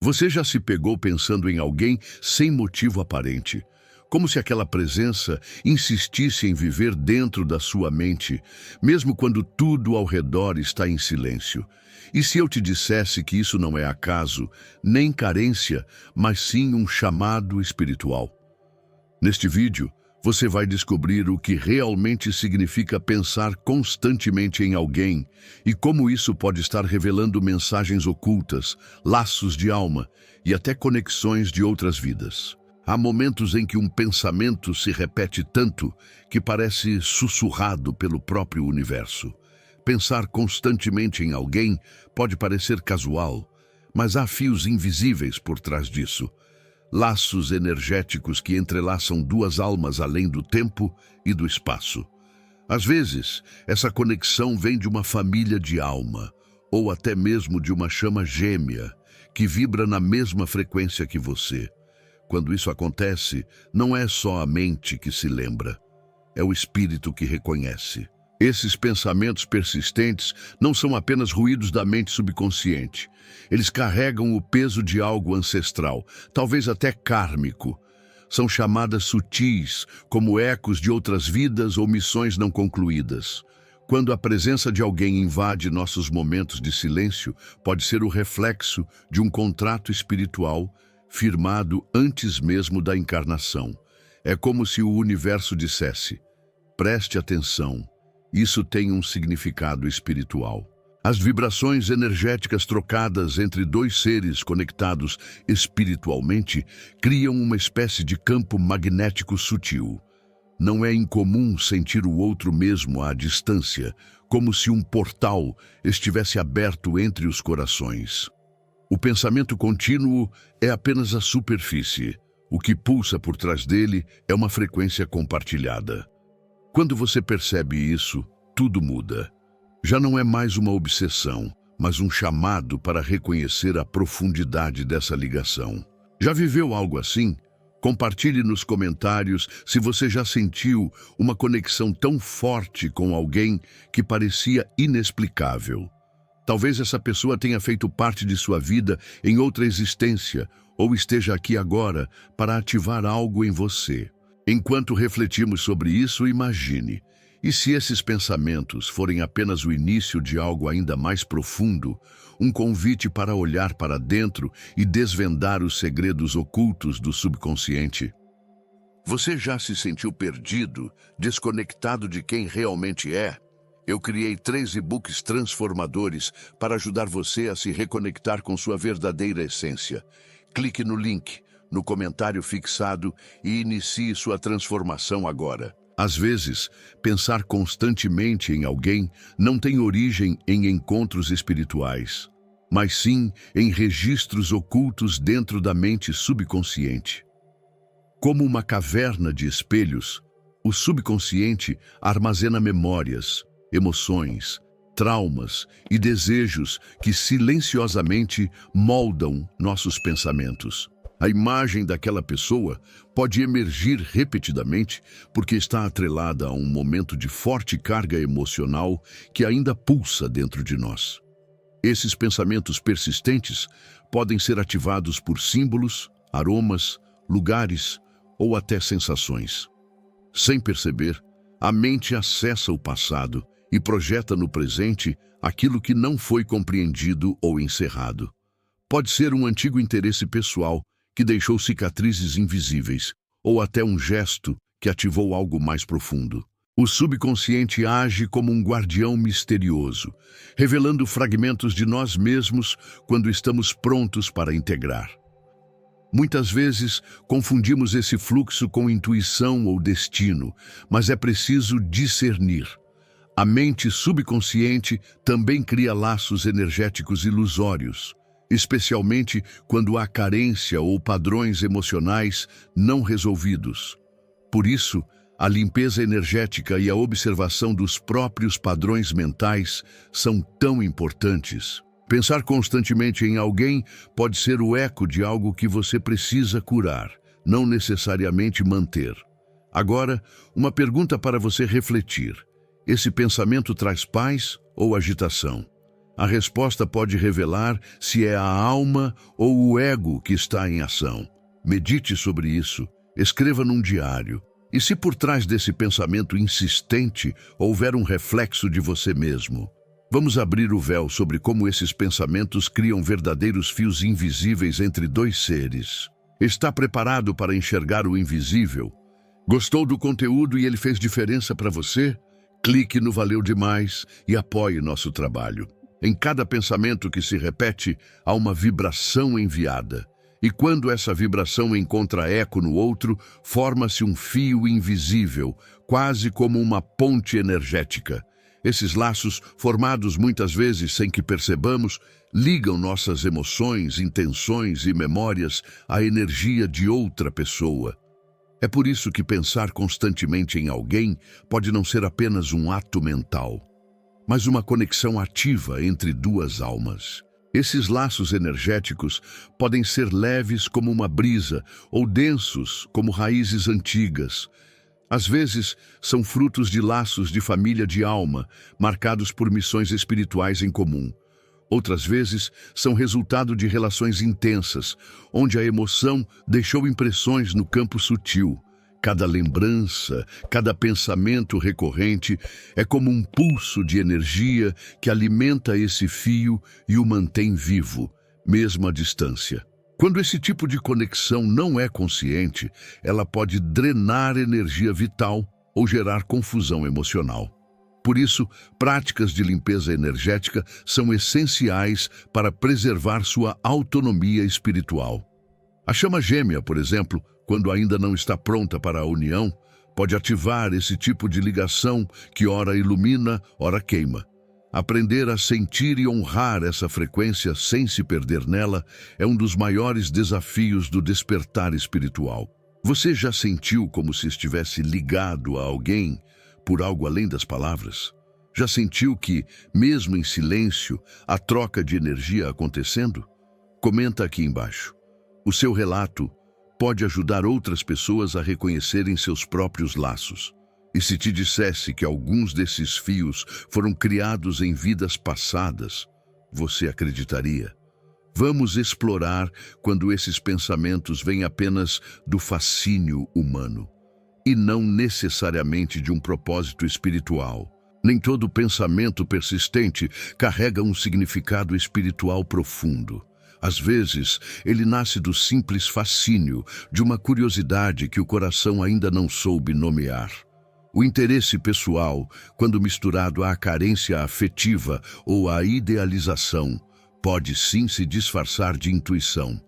Você já se pegou pensando em alguém sem motivo aparente, como se aquela presença insistisse em viver dentro da sua mente, mesmo quando tudo ao redor está em silêncio? E se eu te dissesse que isso não é acaso, nem carência, mas sim um chamado espiritual? Neste vídeo, você vai descobrir o que realmente significa pensar constantemente em alguém e como isso pode estar revelando mensagens ocultas, laços de alma e até conexões de outras vidas. Há momentos em que um pensamento se repete tanto que parece sussurrado pelo próprio universo. Pensar constantemente em alguém pode parecer casual, mas há fios invisíveis por trás disso. Laços energéticos que entrelaçam duas almas além do tempo e do espaço. Às vezes, essa conexão vem de uma família de alma, ou até mesmo de uma chama gêmea, que vibra na mesma frequência que você. Quando isso acontece, não é só a mente que se lembra, é o espírito que reconhece. Esses pensamentos persistentes não são apenas ruídos da mente subconsciente. Eles carregam o peso de algo ancestral, talvez até kármico. São chamadas sutis, como ecos de outras vidas ou missões não concluídas. Quando a presença de alguém invade nossos momentos de silêncio, pode ser o reflexo de um contrato espiritual firmado antes mesmo da encarnação. É como se o universo dissesse: preste atenção. Isso tem um significado espiritual. As vibrações energéticas trocadas entre dois seres conectados espiritualmente criam uma espécie de campo magnético sutil. Não é incomum sentir o outro mesmo à distância, como se um portal estivesse aberto entre os corações. O pensamento contínuo é apenas a superfície. O que pulsa por trás dele é uma frequência compartilhada. Quando você percebe isso, tudo muda. Já não é mais uma obsessão, mas um chamado para reconhecer a profundidade dessa ligação. Já viveu algo assim? Compartilhe nos comentários se você já sentiu uma conexão tão forte com alguém que parecia inexplicável. Talvez essa pessoa tenha feito parte de sua vida em outra existência ou esteja aqui agora para ativar algo em você. Enquanto refletimos sobre isso, imagine: e se esses pensamentos forem apenas o início de algo ainda mais profundo, um convite para olhar para dentro e desvendar os segredos ocultos do subconsciente? Você já se sentiu perdido, desconectado de quem realmente é? Eu criei 3 e-books transformadores para ajudar você a se reconectar com sua verdadeira essência. Clique no link no comentário fixado e inicie sua transformação agora. Às vezes, pensar constantemente em alguém não tem origem em encontros espirituais, mas sim em registros ocultos dentro da mente subconsciente. Como uma caverna de espelhos, o subconsciente armazena memórias, emoções, traumas e desejos que silenciosamente moldam nossos pensamentos. A imagem daquela pessoa pode emergir repetidamente porque está atrelada a um momento de forte carga emocional que ainda pulsa dentro de nós. Esses pensamentos persistentes podem ser ativados por símbolos, aromas, lugares ou até sensações. Sem perceber, a mente acessa o passado e projeta no presente aquilo que não foi compreendido ou encerrado. Pode ser um antigo interesse pessoal que deixou cicatrizes invisíveis, ou até um gesto que ativou algo mais profundo. O subconsciente age como um guardião misterioso, revelando fragmentos de nós mesmos quando estamos prontos para integrar. Muitas vezes, confundimos esse fluxo com intuição ou destino, mas é preciso discernir. A mente subconsciente também cria laços energéticos ilusórios, especialmente quando há carência ou padrões emocionais não resolvidos. Por isso, a limpeza energética e a observação dos próprios padrões mentais são tão importantes. Pensar constantemente em alguém pode ser o eco de algo que você precisa curar, não necessariamente manter. Agora, uma pergunta para você refletir: esse pensamento traz paz ou agitação? A resposta pode revelar se é a alma ou o ego que está em ação. Medite sobre isso, escreva num diário. E se por trás desse pensamento insistente houver um reflexo de você mesmo? Vamos abrir o véu sobre como esses pensamentos criam verdadeiros fios invisíveis entre dois seres. Está preparado para enxergar o invisível? Gostou do conteúdo e ele fez diferença para você? Clique no Valeu Demais e apoie nosso trabalho. Em cada pensamento que se repete, há uma vibração enviada. E quando essa vibração encontra eco no outro, forma-se um fio invisível, quase como uma ponte energética. Esses laços, formados muitas vezes sem que percebamos, ligam nossas emoções, intenções e memórias à energia de outra pessoa. É por isso que pensar constantemente em alguém pode não ser apenas um ato mental, mas uma conexão ativa entre duas almas. Esses laços energéticos podem ser leves como uma brisa ou densos como raízes antigas. Às vezes, são frutos de laços de família de alma, marcados por missões espirituais em comum. Outras vezes, são resultado de relações intensas, onde a emoção deixou impressões no campo sutil. Cada lembrança, cada pensamento recorrente é como um pulso de energia que alimenta esse fio e o mantém vivo, mesmo à distância. Quando esse tipo de conexão não é consciente, ela pode drenar energia vital ou gerar confusão emocional. Por isso, práticas de limpeza energética são essenciais para preservar sua autonomia espiritual. A chama gêmea, por exemplo, quando ainda não está pronta para a união, pode ativar esse tipo de ligação que ora ilumina, ora queima. Aprender a sentir e honrar essa frequência sem se perder nela é um dos maiores desafios do despertar espiritual. Você já sentiu como se estivesse ligado a alguém por algo além das palavras? Já sentiu que, mesmo em silêncio, a troca de energia acontecendo? Comenta aqui embaixo. O seu relato pode ajudar outras pessoas a reconhecerem seus próprios laços. E se te dissesse que alguns desses fios foram criados em vidas passadas, você acreditaria? Vamos explorar quando esses pensamentos vêm apenas do fascínio humano, e não necessariamente de um propósito espiritual. Nem todo pensamento persistente carrega um significado espiritual profundo. Às vezes, ele nasce do simples fascínio, de uma curiosidade que o coração ainda não soube nomear. O interesse pessoal, quando misturado à carência afetiva ou à idealização, pode sim se disfarçar de intuição.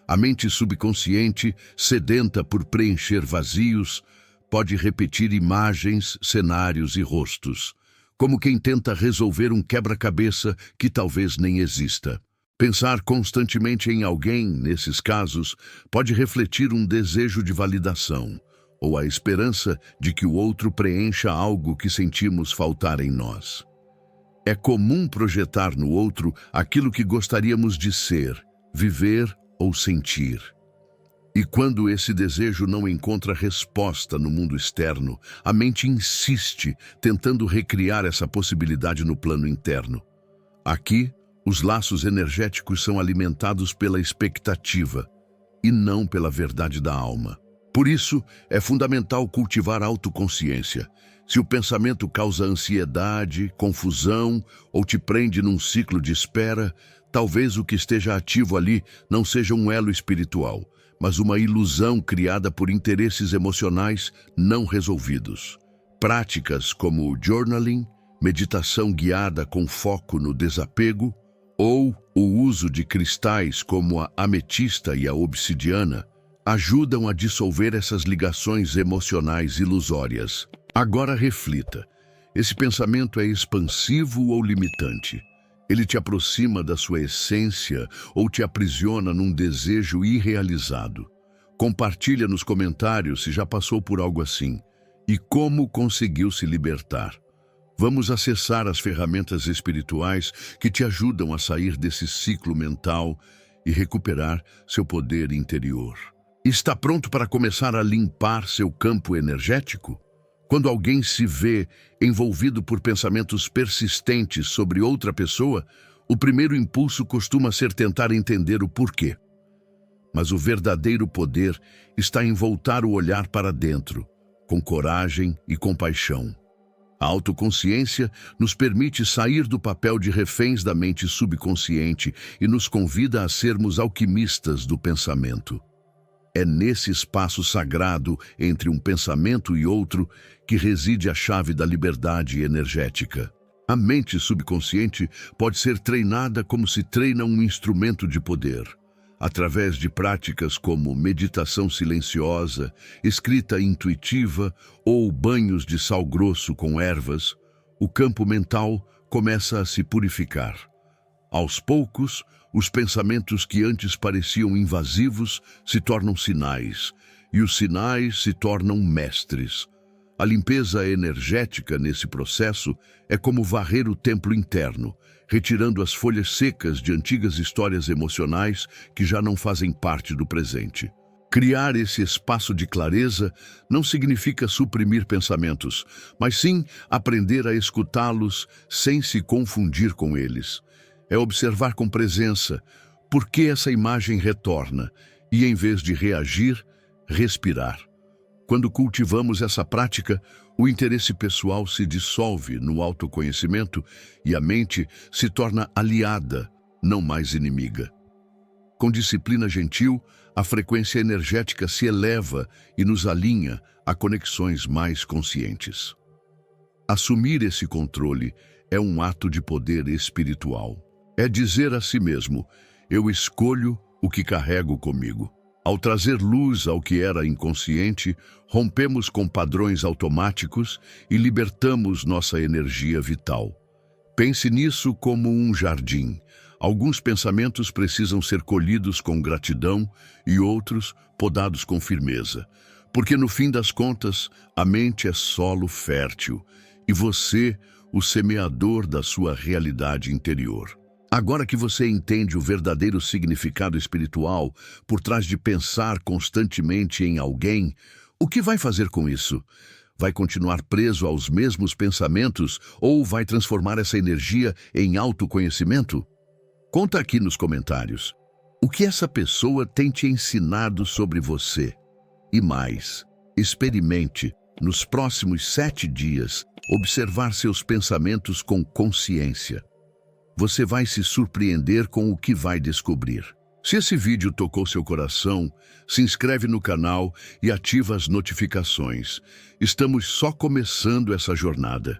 A mente subconsciente, sedenta por preencher vazios, pode repetir imagens, cenários e rostos, como quem tenta resolver um quebra-cabeça que talvez nem exista. Pensar constantemente em alguém, nesses casos, pode refletir um desejo de validação ou a esperança de que o outro preencha algo que sentimos faltar em nós. É comum projetar no outro aquilo que gostaríamos de ser, viver ou sentir. E quando esse desejo não encontra resposta no mundo externo, a mente insiste, tentando recriar essa possibilidade no plano interno. Aqui, os laços energéticos são alimentados pela expectativa e não pela verdade da alma. Por isso, é fundamental cultivar a autoconsciência. Se o pensamento causa ansiedade, confusão ou te prende num ciclo de espera, talvez o que esteja ativo ali não seja um elo espiritual, mas uma ilusão criada por interesses emocionais não resolvidos. Práticas como journaling, meditação guiada com foco no desapego, ou o uso de cristais como a ametista e a obsidiana, ajudam a dissolver essas ligações emocionais ilusórias. Agora reflita, esse pensamento é expansivo ou limitante? Ele te aproxima da sua essência ou te aprisiona num desejo irrealizado? Compartilha nos comentários se já passou por algo assim e como conseguiu se libertar. Vamos acessar as ferramentas espirituais que te ajudam a sair desse ciclo mental e recuperar seu poder interior. Está pronto para começar a limpar seu campo energético? Quando alguém se vê envolvido por pensamentos persistentes sobre outra pessoa, O primeiro impulso costuma ser tentar entender o porquê. Mas o verdadeiro poder está em voltar o olhar para dentro, com coragem e compaixão. A autoconsciência nos permite sair do papel de reféns da mente subconsciente e nos convida a sermos alquimistas do pensamento. É nesse espaço sagrado entre um pensamento e outro que reside a chave da liberdade energética. A mente subconsciente pode ser treinada como se treina um instrumento de poder. Através de práticas como meditação silenciosa, escrita intuitiva ou banhos de sal grosso com ervas, o campo mental começa a se purificar. Aos poucos, os pensamentos que antes pareciam invasivos se tornam sinais, e os sinais se tornam mestres. A limpeza energética nesse processo é como varrer o templo interno, retirando as folhas secas de antigas histórias emocionais que já não fazem parte do presente. Criar esse espaço de clareza não significa suprimir pensamentos, mas sim aprender a escutá-los sem se confundir com eles. É observar com presença por que essa imagem retorna e, em vez de reagir, respirar. Quando cultivamos essa prática, o interesse pessoal se dissolve no autoconhecimento e a mente se torna aliada, não mais inimiga. Com disciplina gentil, a frequência energética se eleva e nos alinha a conexões mais conscientes. Assumir esse controle é um ato de poder espiritual. É dizer a si mesmo: eu escolho o que carrego comigo. Ao trazer luz ao que era inconsciente, rompemos com padrões automáticos e libertamos nossa energia vital. Pense nisso como um jardim. Alguns pensamentos precisam ser colhidos com gratidão e outros podados com firmeza. Porque no fim das contas, a mente é solo fértil e você, o semeador da sua realidade interior. Agora que você entende o verdadeiro significado espiritual por trás de pensar constantemente em alguém, o que vai fazer com isso? Vai continuar preso aos mesmos pensamentos ou vai transformar essa energia em autoconhecimento? Conta aqui nos comentários. O que essa pessoa tem te ensinado sobre você? E mais, experimente, nos próximos 7 dias, observar seus pensamentos com consciência. Você vai se surpreender com o que vai descobrir. Se esse vídeo tocou seu coração, se inscreve no canal e ativa as notificações. Estamos só começando essa jornada.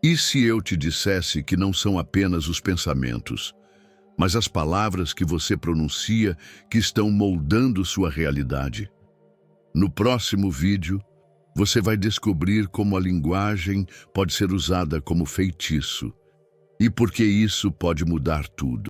E se eu te dissesse que não são apenas os pensamentos, mas as palavras que você pronuncia que estão moldando sua realidade? No próximo vídeo, você vai descobrir como a linguagem pode ser usada como feitiço. E porque isso pode mudar tudo.